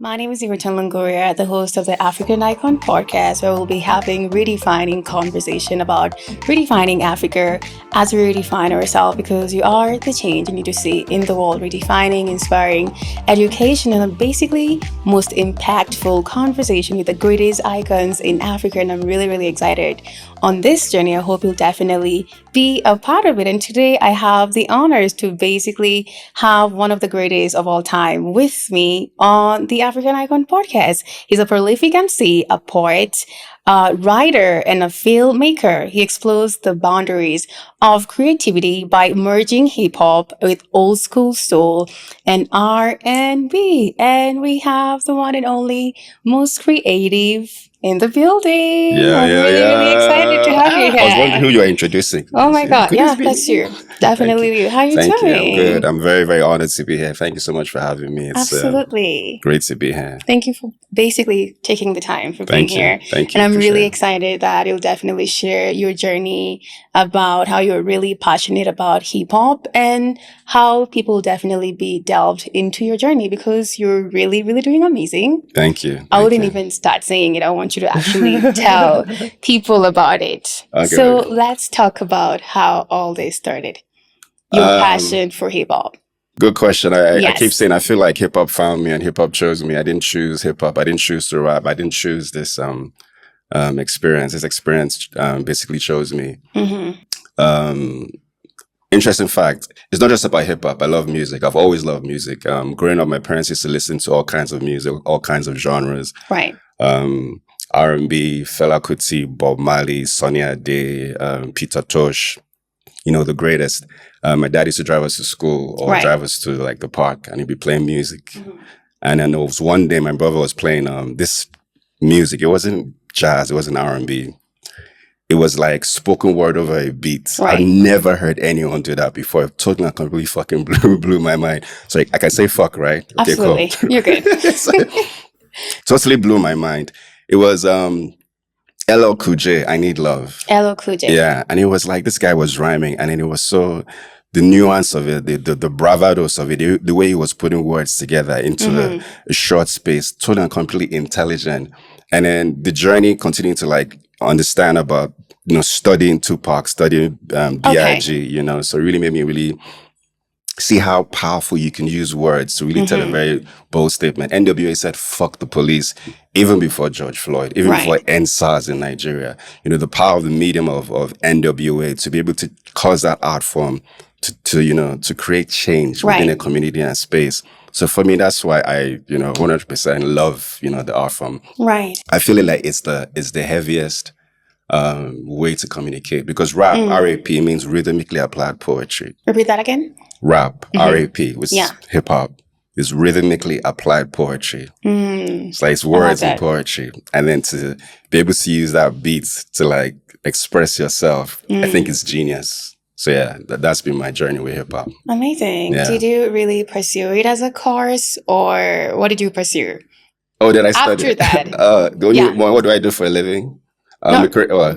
My name is Ewoton Longoria, the host of the African Icon podcast, where we'll be having redefining conversation about redefining Africa as we redefine ourselves, because you are the change you need to see in the world, redefining, inspiring, education, and basically most impactful conversation with the greatest icons in Africa. And I'm really, really excited on this journey. I hope you'll definitely be a part of it. And today I have the honors to basically have one of the greatest of all time with me on the African Icon podcast. He's a prolific MC, a poet, a writer, and a filmmaker. He explores the boundaries of creativity by merging hip hop with old school soul and R&B. And we have the one and only most creative in the building. I'm really excited to have you here. I was wondering who you are introducing. Oh my God. Yeah, that's you. Definitely you. How are you Thank doing? you. I'm good. I'm very, very honored to be here. Thank you so much for having me. It's Absolutely. great to be here. Thank you for basically taking the time for being here. Thank you. And I'm really sure. excited that you'll definitely share your journey about how you're really passionate about hip hop and how people definitely be delved into your journey, because you're really, really doing amazing. Thank you. I wouldn't even start saying it. I want you to actually tell people about it. Okay, So okay. let's talk about how all this started. Your passion for hip hop. Good question. I Yes. keep saying I feel like hip hop found me and hip hop chose me. I didn't choose hip hop. I didn't choose to rap. I didn't choose this experience. This experience basically chose me. Mm-hmm. Interesting fact, it's not just about hip hop. I love music. I've always loved music. Growing up, my parents used to listen to all kinds of music, all kinds of genres. Right. R&B, Fela Kuti, Bob Marley, Sonny Ade, Peter Tosh, the greatest. My dad used to drive us to school or drive us to like the park, and he'd be playing music. Mm-hmm. And then there was one day my brother was playing this music. It wasn't jazz, it wasn't R&B. It was like spoken word over a beat. Right. I've never heard anyone do that before. It totally and completely fucking blew my mind. So I can say fuck, right? Okay, Absolutely. cool. You're good. So, totally blew my mind. It was LL Cool J, I Need Love. LL Cool J. Yeah. And it was like, this guy was rhyming, and then it was so, the nuance of it, the bravados of it, the way he was putting words together into a short space, totally and completely intelligent. And then the journey continuing to like understand about, studying Tupac, studying B.I.G., so it really made me really see how powerful you can use words to really tell a very bold statement. NWA said, fuck the police, even before George Floyd, even before NSAS in Nigeria. The power of the medium of NWA to be able to cause that art form to create change within a community and space. So for me, that's why I, 100% love, the art form. Right. I feel it like it's the heaviest way to communicate, because rap, R-A-P, means rhythmically applied poetry. Repeat that again. Rap, R-A-P, which is hip hop, is rhythmically applied poetry. It's like it's words and poetry. And then to be able to use that beat to like express yourself, I think it's genius. So yeah, that's been my journey with hip hop. Amazing. Yeah. Did you really pursue it as a course, or what did you pursue? Oh, did I study? After that? What do I do for a living?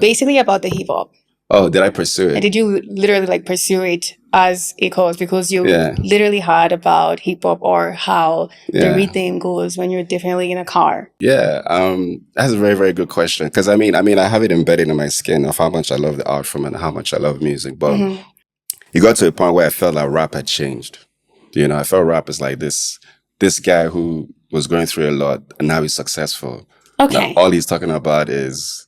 Basically about the hip hop. Oh, did I pursue it? And did you literally like pursue it as a course because you literally heard about hip hop or how the rhythm goes when you're definitely in a car? Yeah, that's a very, very good question. Because I mean, I have it embedded in my skin of how much I love the art form and how much I love music. But it got to a point where I felt like rap had changed. I felt rap is like this guy who was going through a lot and now he's successful. Okay. Now, all he's talking about is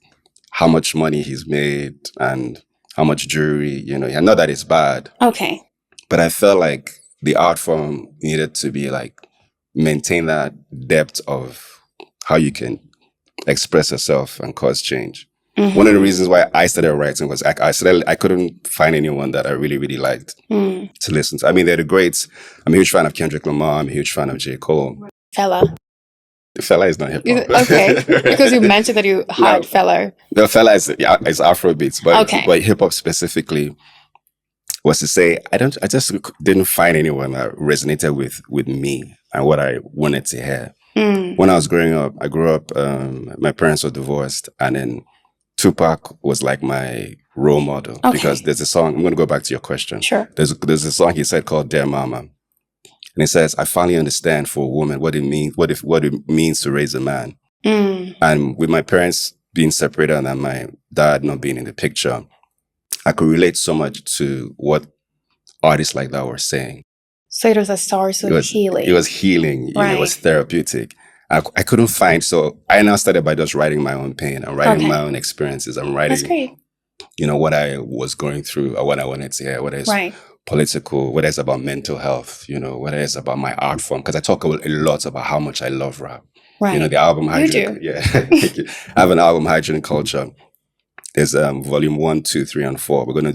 how much money he's made and how much jewelry, not that it's bad. Okay. But I felt like the art form needed to be like, maintain that depth of how you can express yourself and cause change. One of the reasons why I started writing was I couldn't find anyone that I really, really liked to listen to. I mean, they're the greats. I'm a huge fan of Kendrick Lamar. I'm a huge fan of J. Cole. Fella. Fella is not hip hop. Okay, because you mentioned that you had Fella. No, Fella is Afrobeats, but hip hop specifically was to say I just didn't find anyone that resonated with me and what I wanted to hear. When I was growing up, my parents were divorced, and then Tupac was like my role model because there's a song. I'm going to go back to your question. Sure. There's a song he said called "Dear Mama." And it says, I finally understand for a woman what it means, what it means to raise a man. And with my parents being separated and my dad not being in the picture, I could relate so much to what artists like that were saying. So it was a source of healing. It was healing. Right. It was therapeutic. I couldn't find, so I now started by just writing my own pain. I'm writing my own experiences. I'm writing, that's great. What I was going through or what I wanted to hear, whether it's political, whether it's about mental health, whether it's about my art form. Because I talk a lot about how much I love rap. Right. The album Hydrogen. You do. Yeah. Thank you. I have an album, Hydrogen Culture. There's volume 1, 2, 3, and 4. We're gonna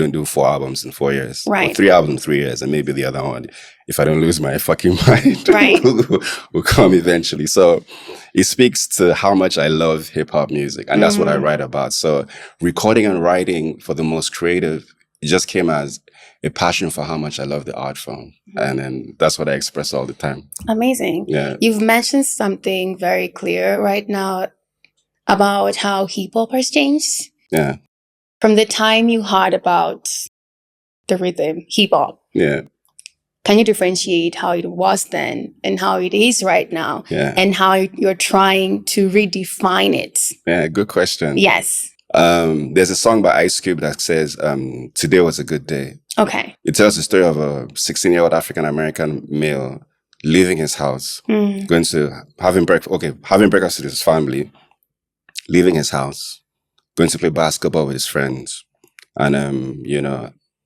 do 4 albums in 4 years. Right. Or 3 albums in 3 years, and maybe the other one, if I don't lose my fucking mind, right. will come eventually. So it speaks to how much I love hip hop music, and that's what I write about. So recording and writing for the most creative, it just came as a passion for how much I love the art form, and then that's what I express all the time. Amazing. Yeah. You've mentioned something very clear right now about how hip hop has changed. Yeah. From the time you heard about the rhythm, hip hop. Yeah. Can you differentiate how it was then and how it is right now? Yeah. And how you're trying to redefine it? Yeah, good question. Yes. There's a song by Ice Cube that says, today was a good day. Okay. It tells the story of a 16-year-old African-American male leaving his house, going to having breakfast with his family, leaving his house, going to play basketball with his friends, and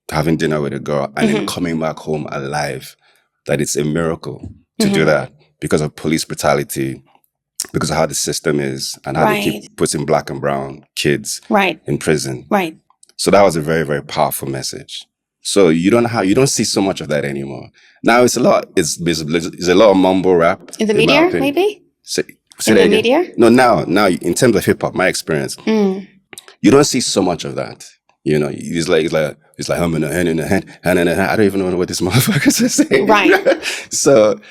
having dinner with a girl, and then coming back home alive. That it's a miracle to do that because of police brutality, because of how the system is, and how they keep putting black and brown kids in prison. Right. So that was a very, very powerful message. So you don't see so much of that anymore. Now it's a lot of mumble rap in the media, maybe. Say in that the again? media? No, now in terms of hip hop, my experience, you don't see so much of that. It's like hum in the hand in the hand. I don't even know what this motherfuckers are saying. Right. So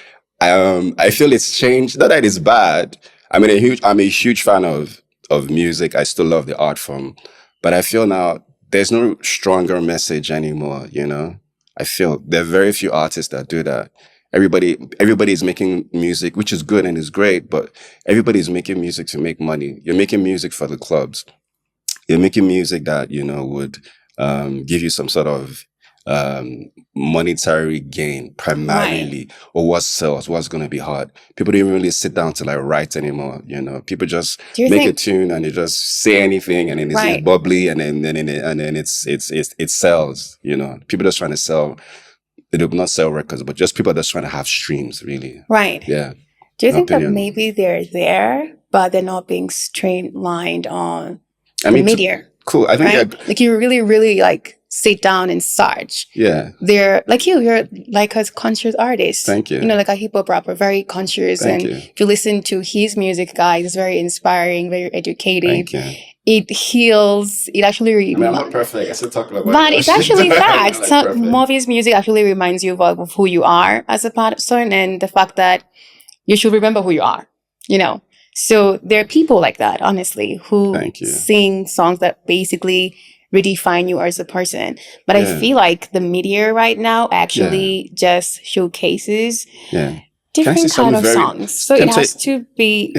I feel it's changed. Not that it's bad. I'm a huge fan of music. I still love the art form, but I feel now there's no stronger message anymore. I feel there are very few artists that do that. Everybody is making music, which is good and is great, but everybody is making music to make money. You're making music for the clubs. You're making music that, would give you some sort of monetary gain primarily, or what sells, what's going to be hot. People don't even really sit down to write anymore. People just make a tune and they just say anything, and then it's bubbly, and then it sells. People just trying to sell. They do not sell records, but just people that's trying to have streams, really. Right. Yeah. Do you think that maybe they're there, but they're not being streamlined on the media? Cool. I think like you really, really sit down and search. Yeah. They're like you're like a conscious artist. Thank you. Like a hip hop rapper, very conscious. Thank and you. if you listen to his music, guys, it's very inspiring, very educative. Thank you. It heals. It actually I'm not perfect. I still talk about but it's actually fact. More of his music actually reminds you of who you are as a person, and the fact that you should remember who you are. So there are people like that, honestly, who sing songs that basically redefine you as a person. But I feel like the media right now actually just showcases different kind of songs. So it has to be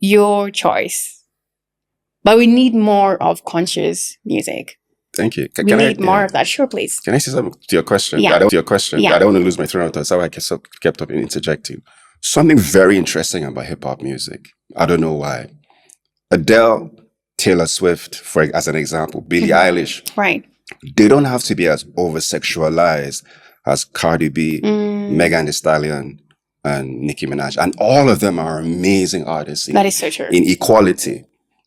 your choice. But we need more of conscious music. Thank you. We need more of that. Sure, please. Can I say something to your question? Yeah. I don't want to lose my train of thought. That's how I kept up interjecting. Something very interesting about hip hop music. I don't know why. Adele, Taylor Swift, as an example, Billie Eilish. Right. They don't have to be as over-sexualized as Cardi B, Megan Thee Stallion, and Nicki Minaj. And all of them are amazing artists. That is so true. In equality.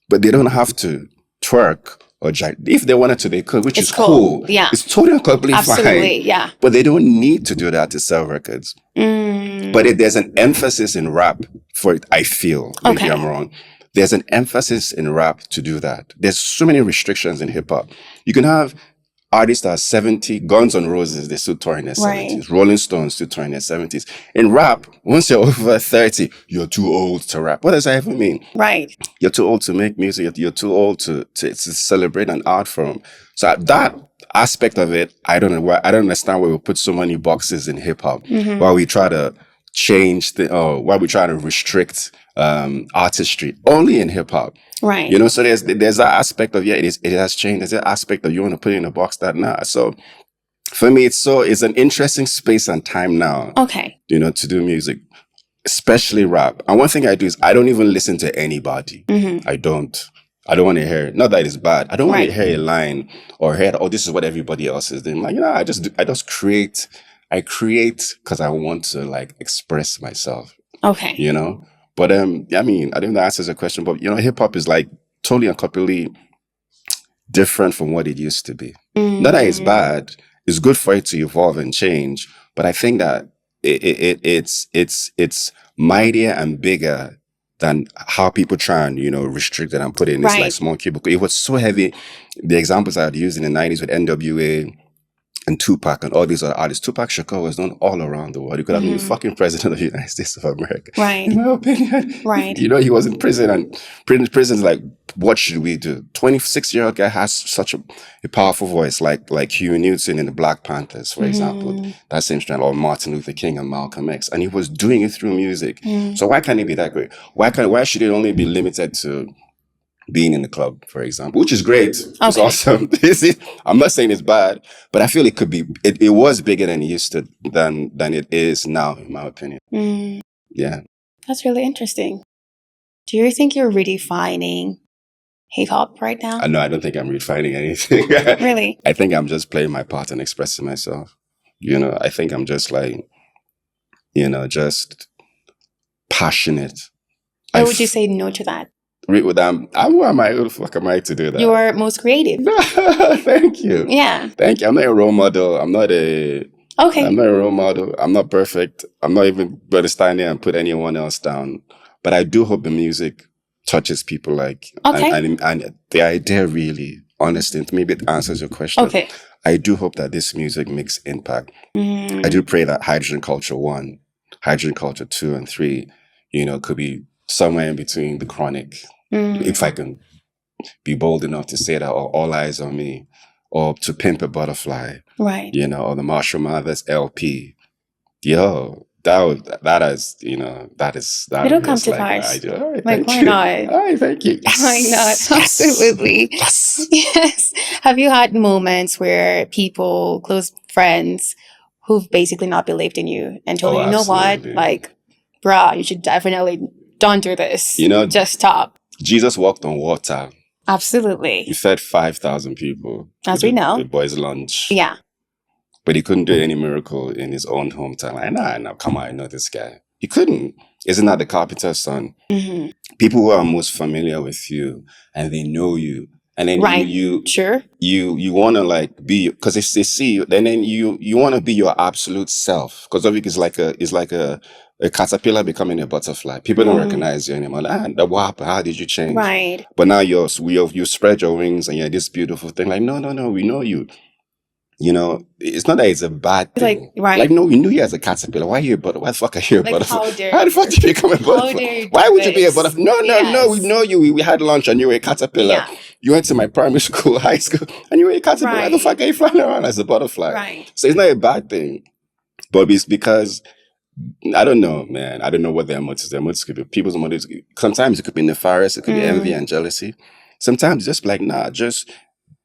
But they don't have to twerk or if they wanted to, they could, which is cool. Yeah. It's totally completely Absolutely, fine. Yeah. But they don't need to do that to sell records. But there's an emphasis in rap for it, I feel. Maybe I'm wrong. There's an emphasis in rap to do that. There's so many restrictions in hip hop. You can have artists are 70, Guns N' Roses, they still touring in their Right. 70s. Rolling Stones still touring in their 70s. In rap, once you're over 30, you're too old to rap. What does that even mean? Right. You're too old to make music. You're too old to celebrate an art form. So that aspect of it, I don't know why. I don't understand why we put so many boxes in hip hop. Why we try to change why we try to restrict artistry only in hip hop. Right. You know, so there's that aspect of it has changed. There's that aspect of you want to put it in a box that nah. So for me, it's an interesting space and time now. Okay. You know, to do music, especially rap. And one thing I do is I don't even listen to anybody. I don't want to hear it. Not that it's bad. I don't want to hear a line or hear, oh, this is what everybody else is doing. Like, you know, I just create. I create because I want to like express myself. Okay. You know? But I mean, I don't know if that answers the question, but you know, hip hop is like totally and completely different from what it used to be. Not that it's bad. It's good for it to evolve and change. But I think that it's mightier and bigger than how people try and, you know, restrict it and put it in this like small cubicle. It was so heavy. The examples I had used in the 90s with NWA and Tupac and all these other artists. Tupac Shakur was known all around the world. He could have been the fucking president of the United States of America. Right. In my opinion. Right. You know, he was in prison and prison's like, what should we do? 26-year-old guy has such a powerful voice, like Huey Newton in the Black Panthers, for example. That same strand, or Martin Luther King and Malcolm X. And he was doing it through music. So why can't it be that great? Why should it only be limited to being in the club, for example, which is great. It's awesome. I'm not saying it's bad, but I feel it could be, it was bigger than it used to, than it is now, in my opinion. Yeah. That's really interesting. Do you think you're redefining hip hop right now? No, I don't think I'm redefining anything. Really? I think I'm just playing my part and expressing myself. You know, I think I'm just like, you know, just passionate. Or would you say no to that? With them, who am I? Who the fuck am I to do that? You are most creative. Thank you. Yeah. Thank you. I'm not a role model. I'm not a role model. I'm not perfect. I'm not even going to stand there and put anyone else down. But I do hope the music touches people like, and the idea really, honestly, maybe it answers your question. Okay. I do hope that this music makes impact. I do pray that Hydrogen Culture 1, Hydrogen Culture 2 and 3, you know, could be somewhere in between the Chronic, if I can be bold enough to say that, or All Eyes on Me, or To Pimp a Butterfly, right? You know, or the Marshall Mathers LP. Yo, that is, you know, that it'll come to pass. All right, like, why not? All right, thank you. Yes. Why not? Absolutely. Yes. Yes. Have you had moments where people, close friends, who've basically not believed in you and told you, you know what, like, bruh, you should definitely don't do this. You know, just stop. Jesus walked on water. Absolutely. He fed 5,000 people. As we know. The boys' lunch. Yeah. But he couldn't do any miracle in his own hometown. Like, nah, come on, I know this guy. He couldn't. Isn't that the carpenter's son? People who are most familiar with you and they know you. And then you want to like be, because if they see you, then you want to be your absolute self. Because obviously it's like a caterpillar becoming a butterfly. People don't recognize you anymore. What happened? How did you change? Right. But now you spread your wings and you're this beautiful thing. Like, no, we know you. You know, it's not that it's a bad thing. Like, no, we knew you as a caterpillar. Why are you a butterfly? Why the fuck are you a butterfly? How the fuck did you become a butterfly? Why would you be a butterfly? No, we know you. We had lunch and you were a caterpillar. Yeah. You went to my primary school, high school, and you were a caterpillar. Why the fuck are you flying around as a butterfly? Right. So it's not a bad thing. But it's because, I don't know, man. I don't know what their motives. Their motives could be people's motives. Sometimes it could be nefarious. It could be envy and jealousy. Sometimes just like, nah, just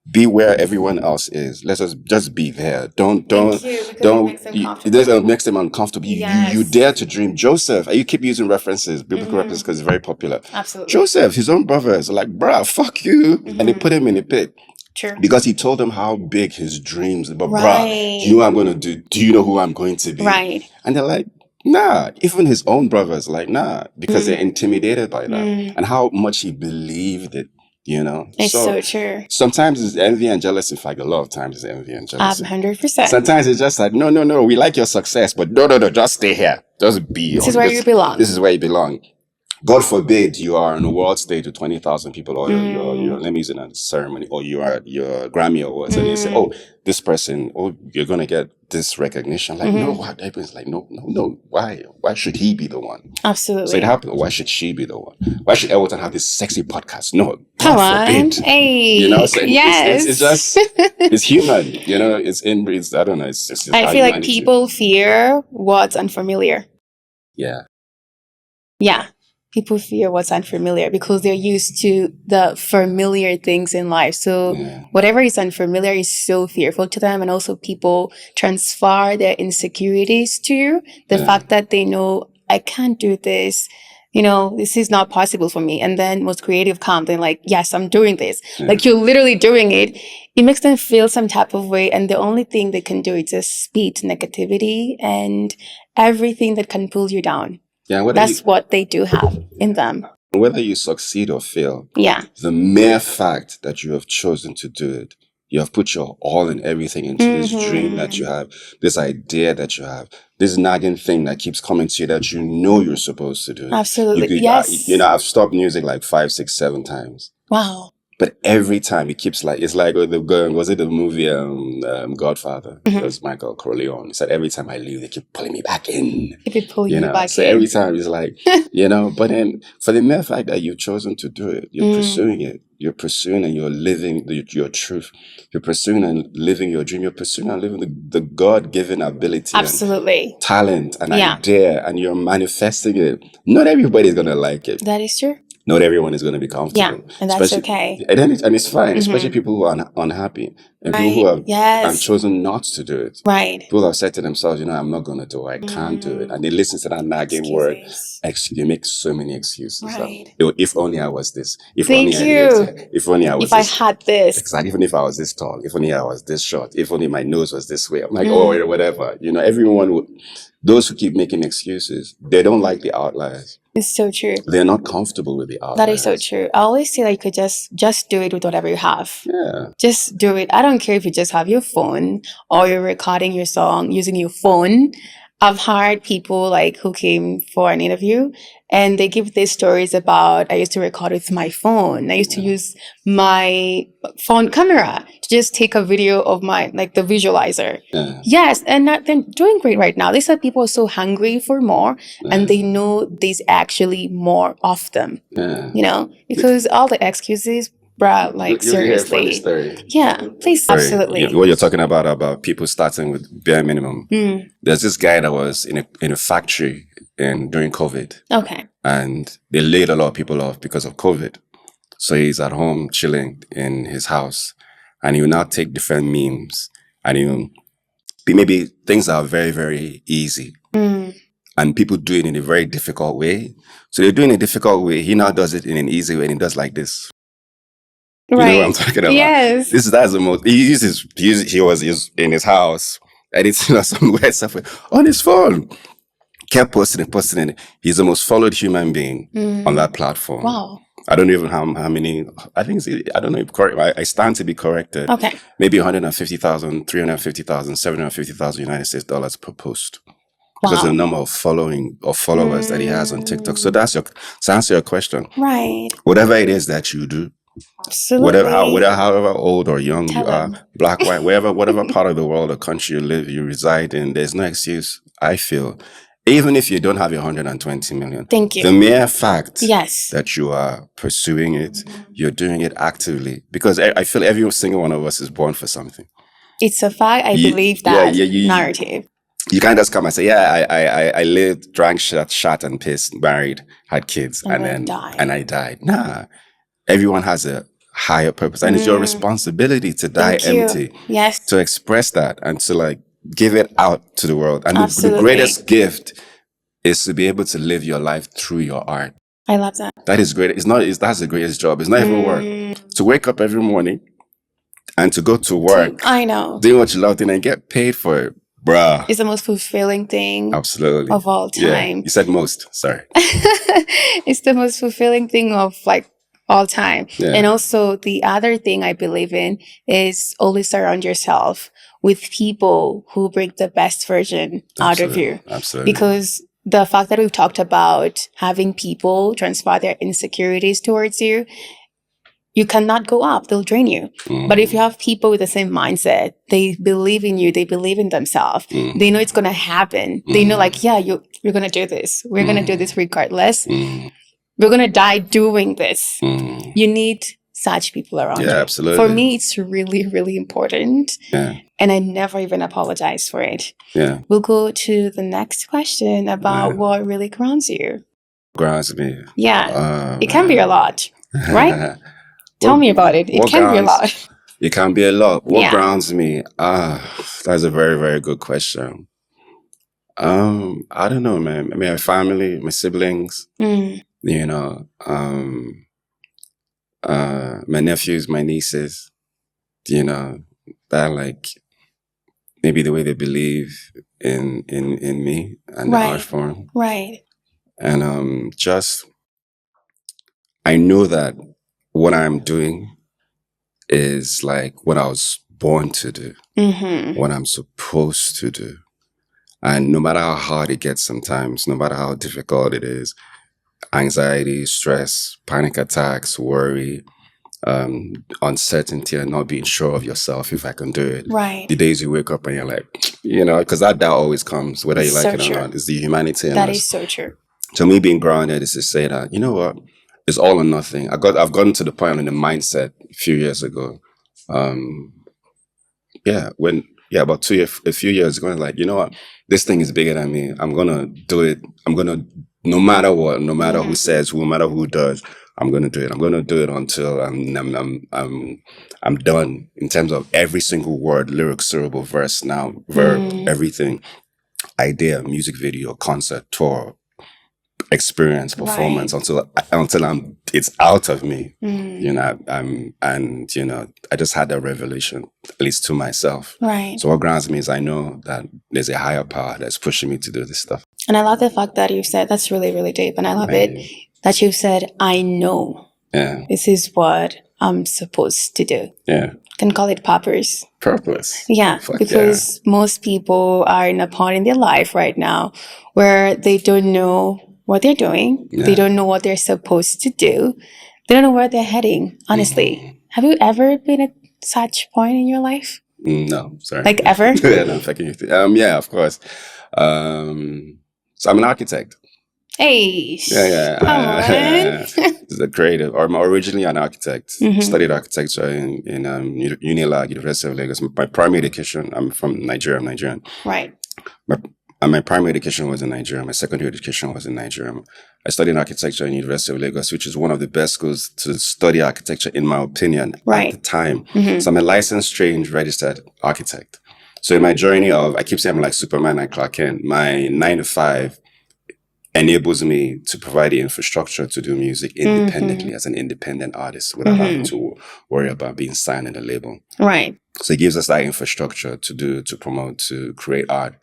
be where everyone else is. Let's just be there. Don't it makes them uncomfortable. Yes. You dare to dream. Joseph, you keep using references, biblical references, because it's very popular. Absolutely. Joseph, his own brothers are like, bruh, fuck you. And they put him in a pit. True. Because he told them how big his dreams, but bruh, do you know what I'm going to do? Do you know who I'm going to be? Right. And they're like, nah. Even his own brothers like, nah, because they're intimidated by that. And how much he believed it. You know, it's so true. Sometimes it's envy and jealousy. In fact, a lot of times it's envy and jealousy. 100%. Sometimes it's just like, no, we like your success, but no, just stay here. Just be. This is where you belong. This is where you belong. God forbid you are on a world stage with 20,000 people, or your let me use it in a ceremony, or you are your Grammy Awards, and they say, oh, this person, oh, you're going to get this recognition. Like, no, what? Everyone's like, no, no, no. Why? Why should he be the one? Absolutely. So it happened. Why should she be the one? Why should Ewoton have this sexy podcast? No, Come God on. forbid. Hey. You know, so Yes. it's just, it's human, you know, it's inbreeds. I don't know. It's just, I feel like people fear what's unfamiliar. Yeah. Yeah. People fear what's unfamiliar because they're used to the familiar things in life. So whatever is unfamiliar is so fearful to them. And also people transfer their insecurities to you. The fact that they know, I can't do this. You know, this is not possible for me. And then most creative come, they're like, yes, I'm doing this. Like you're literally doing it. It makes them feel some type of way. And the only thing they can do is just speak negativity and everything that can pull you down. Yeah, that's what they do have in them. Whether you succeed or fail, the mere fact that you have chosen to do it, you have put your all and everything into this dream that you have, this idea that you have, this nagging thing that keeps coming to you that you know you're supposed to do. Absolutely. Yes. I've stopped music like 5, 6, 7 times. Wow. But every time it keeps like, it's like was it the movie Godfather? It was Michael Corleone. He said, every time I leave, they keep pulling me back in. They keep pulling you back in. So every time it's like, but then for the mere fact that you've chosen to do it, you're pursuing it. You're pursuing and you're living your truth. You're pursuing and living your dream. You're pursuing and living the God-given ability. Absolutely. And talent and idea, and you're manifesting it. Not everybody's going to like it. That is true. Not everyone is going to be comfortable. Yeah, and that's okay. And it's fine, especially people who are unhappy and people who have chosen not to do it. Right. People have said to themselves, I'm not going to do it. I can't do it. And they listen to that nagging word. They make so many excuses. Right. Like, if only I was this. If Thank only you. If only I was this. If I had this. Exactly. Even if I was this tall. If only I was this short. If only my nose was this way. I'm like, or whatever. Everyone would. Those who keep making excuses, they don't like the outliers. It's so true. They're not comfortable with the outliers. That is so true. I always say that you could just do it with whatever you have. Yeah. Just do it. I don't care if you just have your phone or you're recording your song using your phone. I've heard people who came for an interview and they give these stories about, I used to record with my phone. I used to use my phone camera to just take a video of my, the visualizer. Yeah. Yes. And they're doing great right now. They said people are so hungry for more and they know there's actually more of them, because all the excuses, bruh, seriously. Yeah, please. Absolutely. What you're talking about people starting with bare minimum. There's this guy that was in a factory during COVID. Okay. And they laid a lot of people off because of COVID. So he's at home chilling in his house and he'll now take different memes and he'll maybe things that are very, very easy. And people do it in a very difficult way. So they're doing it in a difficult way. He now does it in an easy way and he does like this. You know what I'm talking about? Yes. That's the most. He was in his house, and it's some weird stuff on his phone. Kept posting it. He's the most followed human being on that platform. Wow. I don't even know how many. I think I don't know if correct. I stand to be corrected. Okay. Maybe 150,000, 350,000, 750,000 United States dollars per post. Because of the number of followers that he has on TikTok. So to answer your question. Right. Whatever it is that you do. Absolutely. However old or young you are, black, white, whatever part of the world or country you reside in, there's no excuse, I feel. Even if you don't have 120 million. Thank you. The mere fact yes. that you are pursuing it, you're doing it actively. Because I feel every single one of us is born for something. It's a fact. I believe that narrative. You can't just come and say, I lived, drank, shot and pissed, married, had kids, and I died. Nah. Everyone has a higher purpose. And it's your responsibility to die empty. Yes. To express that and to give it out to the world. And the greatest gift is to be able to live your life through your art. I love that. That is great. That's the greatest job. It's not even work. To wake up every morning and to go to work. I know. Doing what you love and get paid for it. Bruh. It's the most fulfilling thing absolutely of all time. Yeah. You said most. Sorry. It's the most fulfilling thing of all time. Yeah. And also the other thing I believe in is always surround yourself with people who bring the best version out of you. Absolutely. Because the fact that we've talked about having people transfer their insecurities towards you, you cannot go up. They'll drain you. But if you have people with the same mindset, they believe in you, they believe in themselves, they know it's going to happen. They know like, yeah, you're going to do this. We're going to do this regardless. We're going to die doing this. You need such people around you. Yeah, absolutely. For me, it's really, really important. Yeah. And I never even apologize for it. Yeah. We'll go to the next question about what really grounds you. Grounds me. Yeah. It can be a lot, right? Tell me about it. It can be a lot. It can be a lot. What Yeah. grounds me? That's a very, very good question. I don't know, man. I mean, my family, my siblings, you know, my nephews, my nieces, you know, that like maybe the way they believe in me and the art form. Right. And just I know that what I'm doing is like what I was born to do, what I'm supposed to do. And no matter how hard it gets sometimes, no matter how difficult it is, anxiety, stress, panic attacks, worry, uncertainty, and not being sure of yourself if I can do it. Right. The days you wake up and you're like, you know, because that doubt always comes, whether you like it or not. It's the humanity in us. That is so true. So me being grounded is to say that, you know what, it's all or nothing. I've gotten to the point in the mindset a few years ago. About a few years ago, like, you know what, this thing is bigger than me. I'm gonna do it. No matter what, no matter who says, no matter who does, I'm gonna do it. I'm gonna do it until I'm done in terms of every single word, lyric, syllable, verse, noun, verb, everything, idea, music video, concert, tour, experience, performance, until it's out of me. You know, I just had that revelation, at least to myself. Right. So what grounds me is I know that there's a higher power that's pushing me to do this stuff. And I love the fact that you said that's really, really deep. And I love it that you said, I know this is what I'm supposed to do. Yeah. Can call it purpose. Yeah, because most people are in a point in their life right now where they don't know what they're doing. Yeah. They don't know what they're supposed to do. They don't know where they're heading, honestly. Have you ever been at such point in your life? No, sorry. Like ever? Yeah, no, I'm fucking with you. Yeah, of course. So I'm an architect. Hey, come on. The creative. I'm originally an architect. Studied architecture in UNILAG, University of Lagos. My primary education, I'm from Nigeria. I'm Nigerian. Right. My primary education was in Nigeria. My secondary education was in Nigeria. I studied architecture in University of Lagos, which is one of the best schools to study architecture, in my opinion, at the time. So I'm a licensed, trained, registered architect. So in my journey I keep saying I'm like Superman and Clark Kent. My 9 to 5 enables me to provide the infrastructure to do music independently as an independent artist without having to worry about being signed in a label. Right. So it gives us that infrastructure to promote, to create art.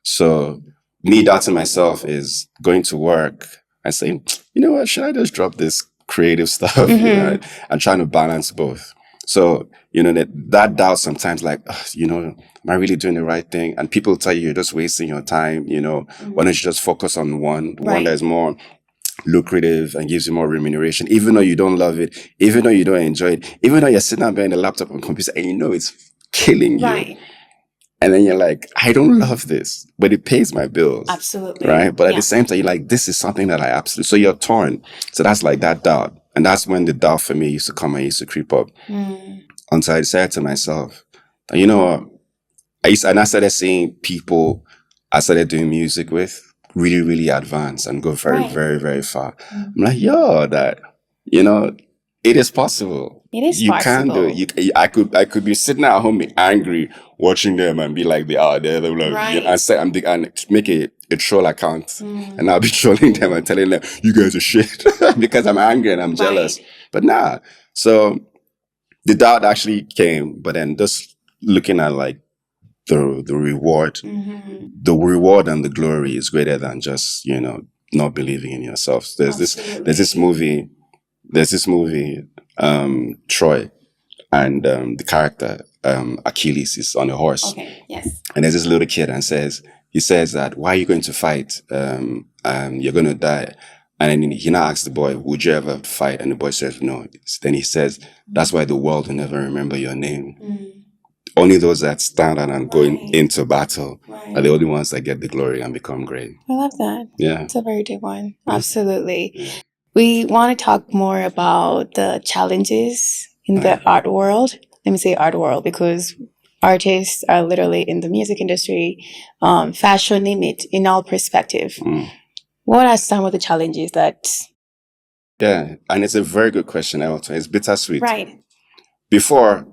So me doubting myself is going to work and saying, you know what, should I just drop this creative stuff? You know, and trying to balance both. So, you know, that doubt sometimes like, you know, am I really doing the right thing? And people tell you you're just wasting your time, you know, why don't you just focus on one that's more lucrative and gives you more remuneration, even though you don't love it, even though you don't enjoy it, even though you're sitting there behind a laptop and computer and you know it's killing you. And then you're like, I don't love this, but it pays my bills. Absolutely. Right? But at the same time, you're like, this is something that I absolutely... So you're torn. So that's like that doubt. And that's when the doubt for me used to come and used to creep up. Until I decided to myself, you know what? I started seeing people I started doing music with really, really advance and go very, very, very far. I'm like, yo, that, you know, it is possible. It is you possible. You can do it. I could be sitting at home angry, watching them and be like, they are there. They're like, and make a troll account. And I'll be trolling them and telling them, you guys are shit. Because I'm angry and I'm jealous. But nah. So the doubt actually came, but then just looking at like the reward, the reward and the glory is greater than just, you know, not believing in yourself. There's this movie, Troy, and the character Achilles is on a horse. Okay. Yes. And there's this little kid and says, he says that, why are you going to fight? You're going to die. And then he now asks the boy, would you ever fight? And the boy says, no. Then he says, that's why the world will never remember your name. Only those that stand out and going into battle are the only ones that get the glory and become great. I love that. Yeah. It's a very deep one. Absolutely. We want to talk more about the challenges in the art world. Let me say art world because artists are literally in the music industry, fashion, name it, in all perspective. What are some of the challenges that... Yeah, and it's a very good question, Ewoton. It's bittersweet. Right. Before,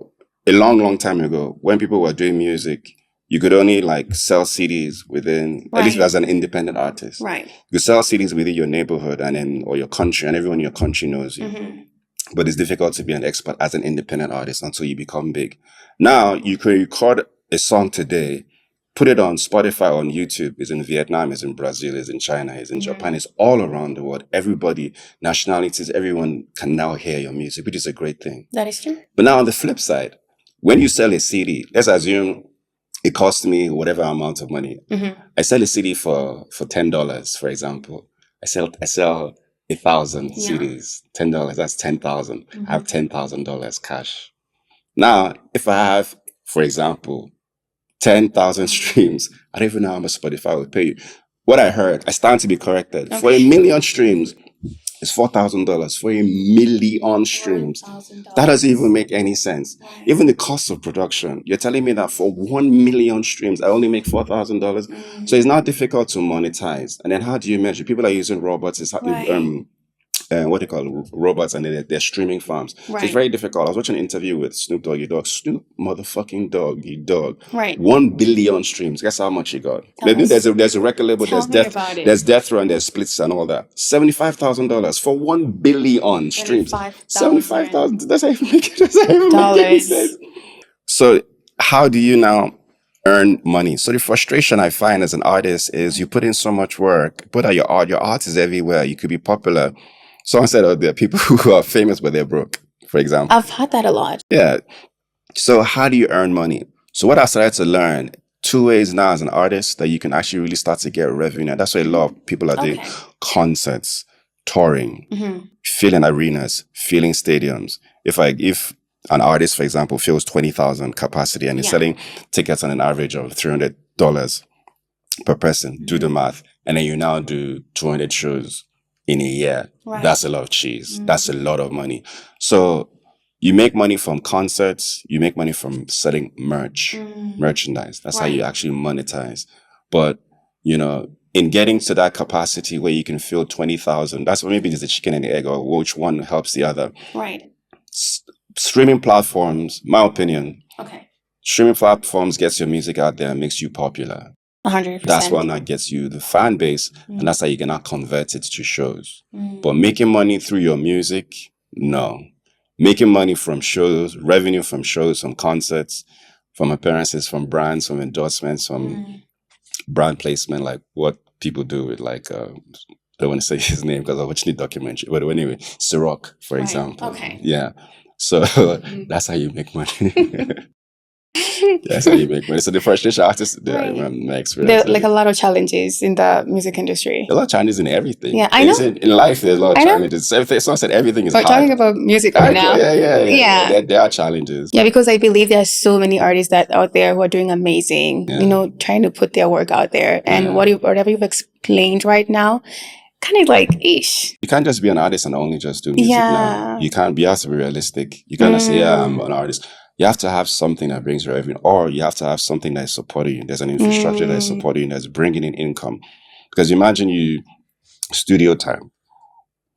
a long, long time ago, when people were doing music, you could only like sell CDs within, at least as an independent artist. Right. You could sell CDs within your neighborhood and then, or your country, and everyone in your country knows you. But it's difficult to be an expert as an independent artist until you become big. Now, you can record a song today, put it on Spotify, on YouTube. It's in Vietnam, it's in Brazil, it's in China, it's in Japan, it's all around the world. Everybody, nationalities, everyone can now hear your music, which is a great thing. That is true. But now on the flip side, when you sell a CD, let's assume it cost me whatever amount of money. I sell a CD for $10, for example. I sell 1,000 CDs. $10, that's 10,000. I have $10,000 cash. Now, if I have, for example, 10,000 streams, I don't even know how much Spotify will pay you. What I heard, I stand to be corrected. Okay. For 1 million streams, it's $4,000 for 1 million streams. That doesn't even make any sense. Right. Even the cost of production, you're telling me that for 1 million streams, I only make $4,000. So it's not difficult to monetize. And then how do you measure? People are using robots. It's what they call robots, and they're streaming farms. So it's very difficult. I was watching an interview with Snoop Doggy Dogg. Snoop motherfucking Doggy Dogg. 1 billion streams. Guess how much he got? There's a record label. There's Death Row and there's Splits and all that. $75,000 for 1 billion streams. 75,000. That's how you make it. That's how you make any sense. So how do you now earn money? So the frustration I find as an artist is you put in so much work, put out your art is everywhere. You could be popular. Someone said, oh, there are people who are famous, but they're broke, for example. I've heard that a lot. Yeah. So how do you earn money? So what I started to learn, 2 ways now as an artist that you can actually really start to get revenue. That's what a lot of people are doing. Concerts, touring, filling arenas, filling stadiums. If an artist, for example, fills 20,000 capacity and is selling tickets on an average of $300 per person, do the math. And then you now do 200 shows in a year. That's a lot of cheese. That's a lot of money. So you make money from concerts. You make money from selling merchandise. That's how you actually monetize. But, in getting to that capacity where you can fill 20,000, that's maybe there's a chicken and the egg, or which one helps the other. Right. Streaming platforms, my opinion. Streaming platforms gets your music out there and makes you popular. 100%. That's what now gets you the fan base, and that's how you can now convert it to shows. But making money through your music, no. Making money from shows, revenue from shows, from concerts, from appearances, from brands, from endorsements, from brand placement, like what people do with I don't want to say his name because I watched the documentary. But anyway, Ciroc, for example. Yeah. So that's how you make money. That's how you make money. So the frustration artists, my experience. There are a lot of challenges in the music industry. A lot of challenges in everything. Yeah, I know. In life, there's a lot of challenges. Someone said everything is hard. We're talking about music right now. Yeah. There are challenges. Yeah, because I believe there are so many artists that out there who are doing amazing, trying to put their work out there. And whatever you've explained right now, kind of like, ish. You can't just be an artist and only just do music now. You have to be realistic. You can't just say, I'm an artist. You have to have something that brings revenue, or you have to have something that is supporting you. There's an infrastructure that is supporting you, that's bringing in income. Because imagine you studio time,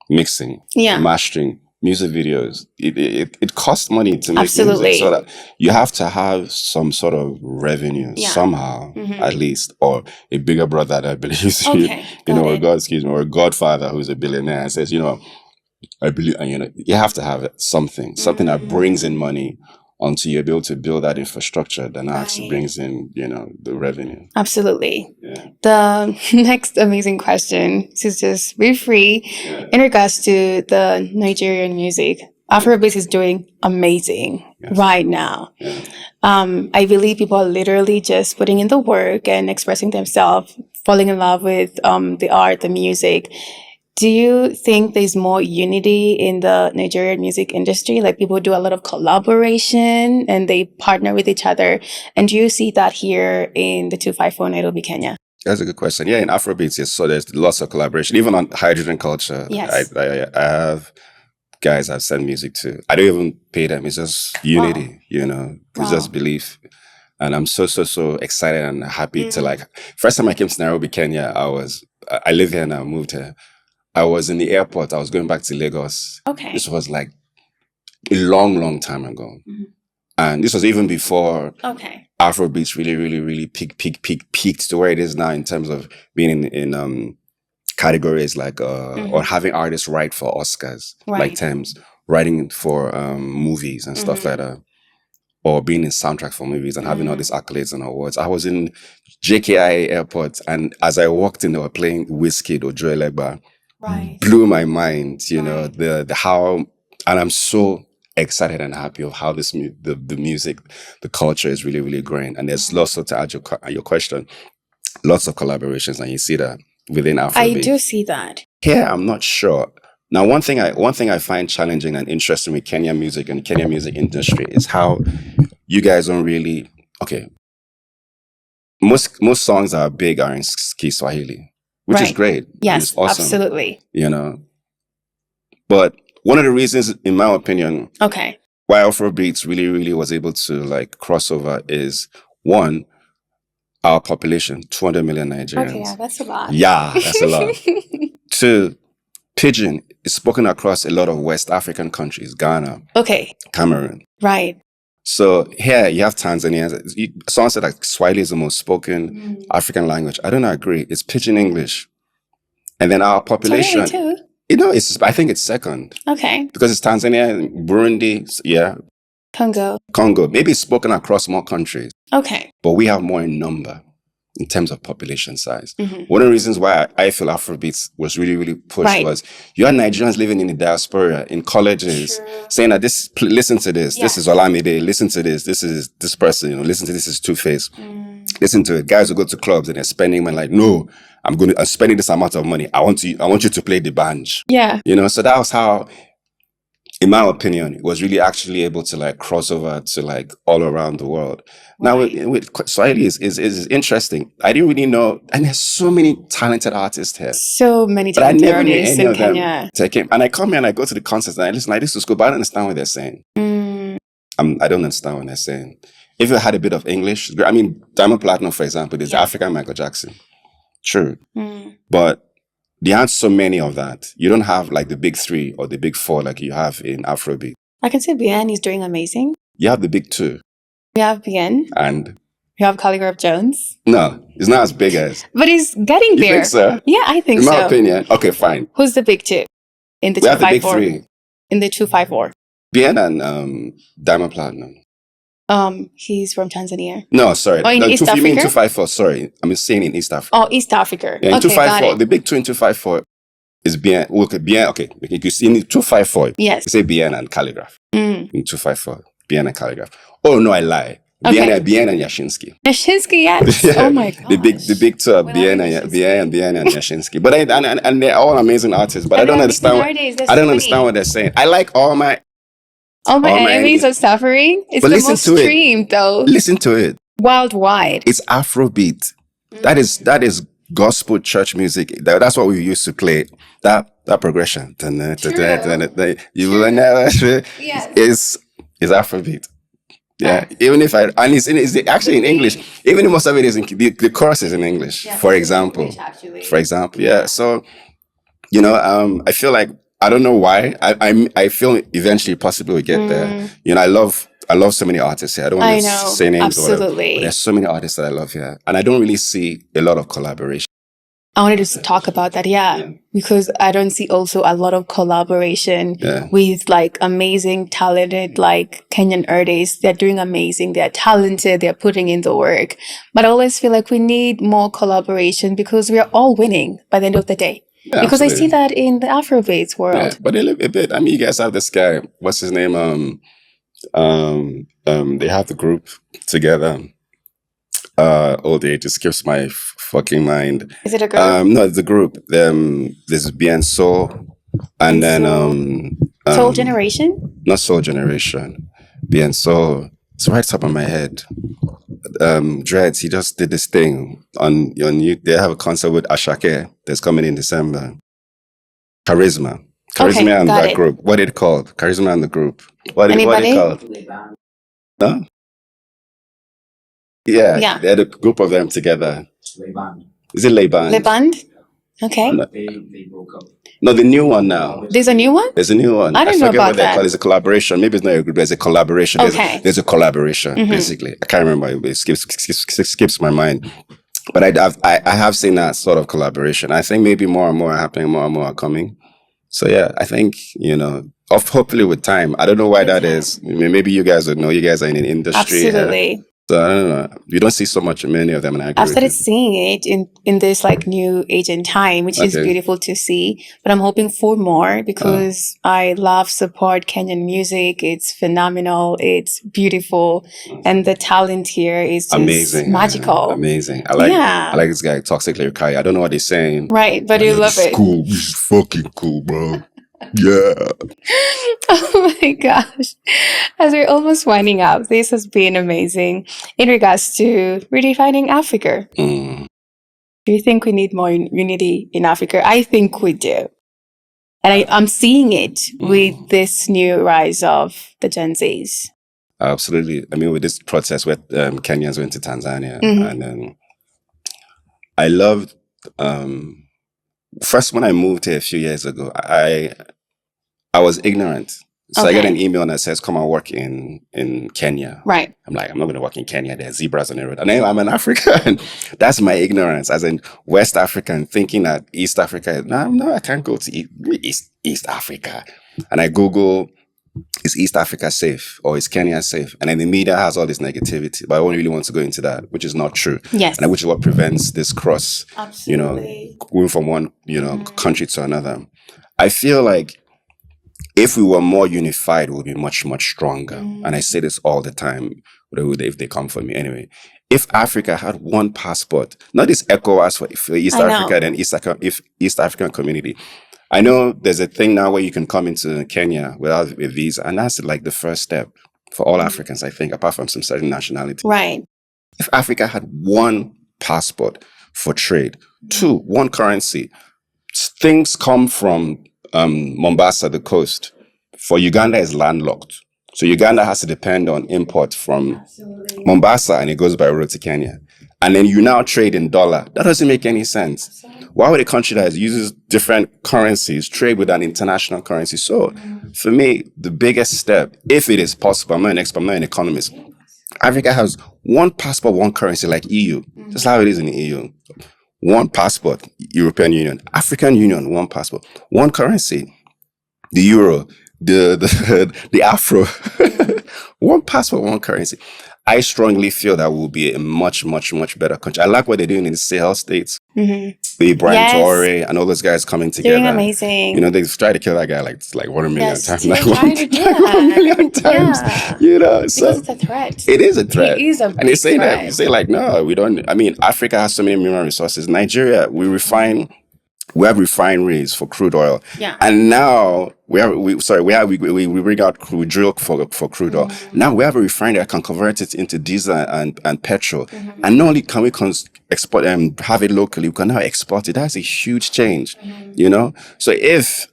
mixing, mastering, music videos. It costs money to make music, so that you have to have some sort of revenue somehow, at least, or a bigger brother that believes you, or a godfather who's a billionaire and says, I believe, and you have to have something that brings in money until you're able to build that infrastructure that actually brings in, the revenue. Absolutely. Yeah. The next amazing question, this is just be free, in regards to the Nigerian music. Afrobeat is doing amazing right now. I believe people are literally just putting in the work and expressing themselves, falling in love with the art, the music. Do you think there's more unity in the Nigerian music industry? Like people do a lot of collaboration and they partner with each other. And do you see that here in the 254 Nairobi, Kenya? That's a good question. Yeah, in Afrobeats, yes, so there's lots of collaboration. Even on Hydrogen Culture, Yes. I have guys I've sent music to. I don't even pay them. It's just unity, Wow. you know. It's Wow. just belief. And I'm so excited and happy to like. First time I came to Nairobi, Kenya, I live here now, moved here. I was in the airport. I was going back to Lagos. Okay. This was like a long time ago. And this was even before Afrobeats really peaked to where it is now in terms of being in categories like or having artists write for Oscars, like Thames, writing for movies and stuff like that, or being in soundtrack for movies and having all these accolades and awards. I was in JKIA airport, and as I walked in, they were playing Wizkid or Joel Egba. Blew my mind, you know, the how, and I'm so excited and happy of how this the music, the culture is really growing. And there's lots of, to add your question, lots of collaborations, and you see that within Afrobeat. I do see that. Here, I'm not sure. Now, one thing I find challenging and interesting with Kenya music and Kenya music industry is how you guys don't really, okay, most songs that are big are in Kiswahili, which is great. Yes, it's awesome, absolutely. You know, but one of the reasons, in my opinion, why Afrobeats really was able to like cross over is, one, our population, 200 million Nigerians. Okay, yeah, that's a lot. Yeah, that's a lot. Two, Pidgin is spoken across a lot of West African countries, Ghana, Cameroon. Right. So here you have Tanzania. Someone said like Swahili is the most spoken African language. I don't agree. It's Pidgin English. And then our population, too? You know, I think it's second. Okay. Because it's Tanzania, Burundi, Congo. Maybe it's spoken across more countries. Okay. But we have more in number in terms of population size. One of the reasons why I feel Afrobeats was really pushed was you had Nigerians living in the diaspora, in colleges, saying that listen to this. This is Olamide. Listen to this. This is this person. You know, listen to this is Two-Face. Listen to it. Guys who go to clubs and they're spending money like, no, I'm spending this amount of money. I want you to play the banj. Yeah. You know, so that was how, in my opinion, it was really actually able to like cross over to like all around the world. Now with Swahili is interesting. I didn't really know, and there's so many talented artists here. So many talented artists in Kenya. And I come here and I go to the concerts and I listen like this is cool, but I don't understand what they're saying. I don't understand what they're saying. If you had a bit of English, I mean, Diamond Platinum, for example, is African Michael Jackson. True. But there aren't so many of that. You don't have like the big three or the big four like you have in Afrobeat. I can say Bien is doing amazing. You have the big two. You have Bien. And? You have Calligraph Jones. No, it's not as big as. But he's getting there. You think so? Yeah, I think so. In my opinion. Okay, fine. Who's the big two? In the 254? We have the big three. In the 254. Bien and Diamond Platinum. He's from Tanzania. No, sorry. Oh, in East Africa? You mean 254? Sorry, I'm saying in East Africa. Oh, East Africa. Yeah, in 254, the big two in 254 is Bien. Okay, you see in 254. Yes. You say Bien and Calligraph. In 254, Bien and Calligraph. Oh no, I lie. Bien and Yashinsky. Yashinsky, yes. Oh my god. The big two are Bien and Yashinsky. But and they're all amazing artists. But I don't understand. I don't understand what they're saying. I like all my enemies are suffering. It's the most streamed though. Listen to it. Worldwide. It's Afrobeat. That is gospel church music. That's what we used to play. That progression. You will never. Is Afrobeat. Yeah. Even if it's actually in English. Even if most of it is in the chorus is in English. Yeah, for example. Yeah. So, you know, I feel like I don't know why. I feel eventually possibly we get there. You know, I love so many artists here. I don't want to say names. Absolutely. Or whatever, but there's so many artists that I love here. And I don't really see a lot of collaboration. I wanted to talk about that, because I don't see also a lot of collaboration with like amazing, talented, like Kenyan artists. They're doing amazing. They're talented. They're putting in the work. But I always feel like we need more collaboration because we are all winning by the end of the day. Yeah, because absolutely. I see that in the Afrobeats world. Yeah, but a bit. I mean, you guys have this guy. What's his name? They have the group together. Oh, they just skips my fucking mind. Is it a group? No, it's a group. There's Bien Soul, and then Soul Generation? not Soul Generation, Bien Soul. It's right top of my head. Dreads, he just did this thing on you. They have a concert with Ashake that's coming in December. Charisma. Okay, And got that it. group. What it called? Charisma and the group. What it Anybody? called? No? Yeah, Yeah. they had a group of them together. Is it Leiband? Le Band? Okay. No, no, the new one now. There's a new one? There's a new one. I don't know forget about what they that. call it. It's a collaboration. Maybe it's not a group. There's a collaboration. Okay. There's a collaboration, basically. I can't remember. It skips my mind. But I have seen that sort of collaboration. I think maybe more and more are happening, more and more are coming. So yeah, I think, hopefully with time. I don't know why that is. Maybe you guys would know. You guys are in an industry. Absolutely. So I don't know. You don't see so much many of them, and I agree I've started with you. seeing it in this like new age and time, which is Okay. beautiful to see. But I'm hoping for more because I love support Kenyan music. It's phenomenal. It's beautiful, and the talent here is just Amazing, magical. amazing. I Yeah. like this guy, Toxic Lyrikai. I don't know what he's saying. Right, but you love It's it. cool. It's fucking cool, bro. Yeah. Oh my gosh. As we're almost winding up, this has been amazing in regards to redefining Africa. Mm. Do you think we need more unity in Africa? I think we do. And I'm seeing it with this new rise of the Gen Zs. Absolutely. I mean, with this protest where Kenyans went to Tanzania, Mhm. and then I loved. First, when I moved here a few years ago, I was ignorant. So I get Okay. an email that says, "Come and work in Kenya." Right. I'm like, I'm not going to work in Kenya. There's zebras on the road. And then I'm an African. That's my ignorance, as in West African, thinking that East Africa. No, I can't go to East Africa. And I Google, is East Africa safe or is Kenya safe? And then the media has all this negativity, but I don't really want to go into that, which is not true. Yes. And which is what prevents this cross, Absolutely. going from one, country to another. I feel like if we were more unified, we would be much, much stronger. And I say this all the time, if they come for me anyway. If Africa had one passport, not this ECOWAS for East I know. Africa and East African community. I know there's a thing now where you can come into Kenya without a visa, and that's like the first step for all Africans, I think, apart from some certain nationality. Right. If Africa had one passport for trade, two, one currency, things come from Mombasa, the coast. For Uganda is landlocked. So Uganda has to depend on import from Mombasa, and it goes by road to Kenya. And then you now trade in dollar. That doesn't make any sense. Why would a country that uses different currencies trade with an international currency? So for me, the biggest step, if it is possible, I'm not an economist. Africa has one passport, one currency, like EU. That's how it is in the EU. One passport, European Union. African Union, one passport. One currency, the euro, the afro. One passport, one currency. I strongly feel that we'll be a much, much, much better country. I like what they're doing in the Sahel states. The Brian Yes. Torre and all those guys coming together. Doing amazing. They tried to kill that guy like 1 million Yes, times. they Like tried to do like 1 million that. times. Yeah. So Because it's a threat. it is a threat. It is a and they big say that threat. you say like, no, we don't. I mean, Africa has so many mineral resources. Nigeria, we have refineries for crude oil. Yeah. And now we bring out we drill for crude oil. Now we have a refinery that can convert it into diesel and petrol. And not only can we export and have it locally, we can now export it. That's a huge change. So if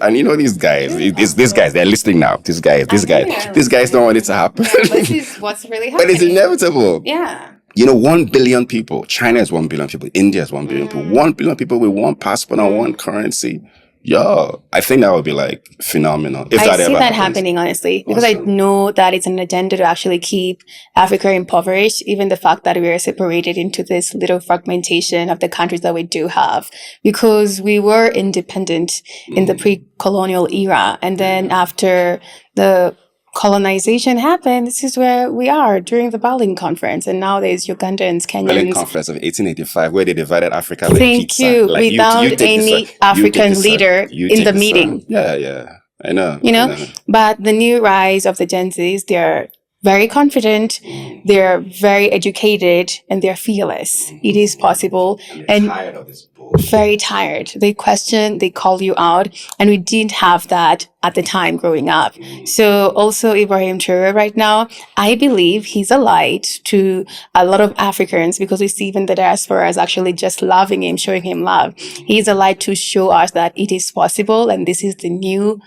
and these guys, these guys, they're listening now. These guys don't want it to happen. Yeah, this is what's really happening. But it's inevitable. Yeah. 1 billion people. China is 1 billion people. India is 1 billion people. 1 billion people with one passport and one currency. Yo, I think that would be like phenomenal. If I that see ever that happens. happening, honestly, because I know that it's an agenda to actually keep Africa impoverished. Even the fact that we are separated into this little fragmentation of the countries that we do have, because we were independent in the pre-colonial era. And then after the colonization happened, this is where we are during the Berlin Conference. And now there's Ugandans, Berlin Kenyans. Conference of 1885, where they divided Africa with Thank pizza. you. Like, Without you take this any side, African you take this side, leader you in take the this side. meeting. Yeah. I know. You I know, know. but the new rise of the Gen Zs, they're very confident, they're very educated, and they're fearless. It is possible. And Tired of this bullshit. very tired. They question, they call you out, and we didn't have that at the time growing up. So also Ibrahim Traore right now, I believe he's a light to a lot of Africans because we see even the diaspora is actually just loving him, showing him love. He's a light to show us that it is possible, and this is the new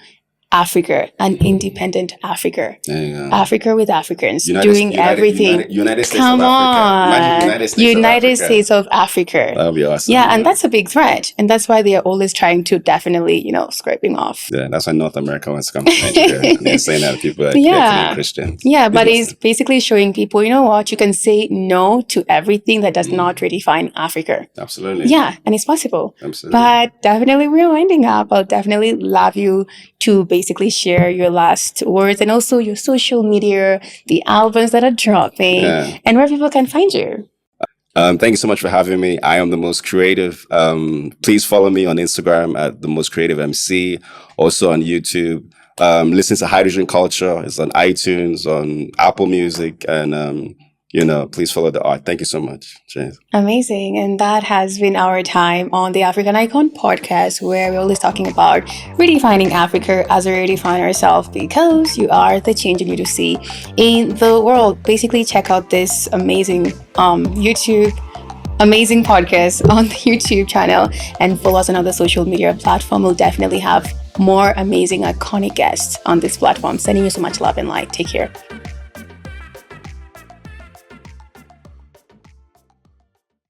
Africa, an independent Africa. There you go. Africa with Africans doing everything. United States Come of Africa. Imagine on. United States of United Africa. States of Africa. That would be awesome. Yeah, and that's a big threat. And that's why they are always trying to definitely, scraping off. Yeah, that's why North America wants to come to Nigeria. They're saying that people are Yeah. Christians. Yeah, but it's basically showing people, you know what, you can say no to everything that does not redefine Africa. Absolutely. Yeah, and it's possible. Absolutely. But definitely we're winding up. I'll definitely love you to basically share your last words and also your social media, the albums that are dropping, and where people can find you. Thank you so much for having me. I am the most creative. Please follow me on Instagram at the most creative MC. Also on YouTube. Listen to Hydrogen Culture. It's on iTunes, on Apple Music, and please follow the art. Thank you so much, James. Amazing. And that has been our time on the African Icon podcast, where we're always talking about redefining Africa as we redefine ourselves, because you are the change you need to see in the world. Basically, check out this amazing amazing podcast on the YouTube channel, and follow us on other social media platform. We'll definitely have more amazing, iconic guests on this platform. Sending you so much love and light. Take care.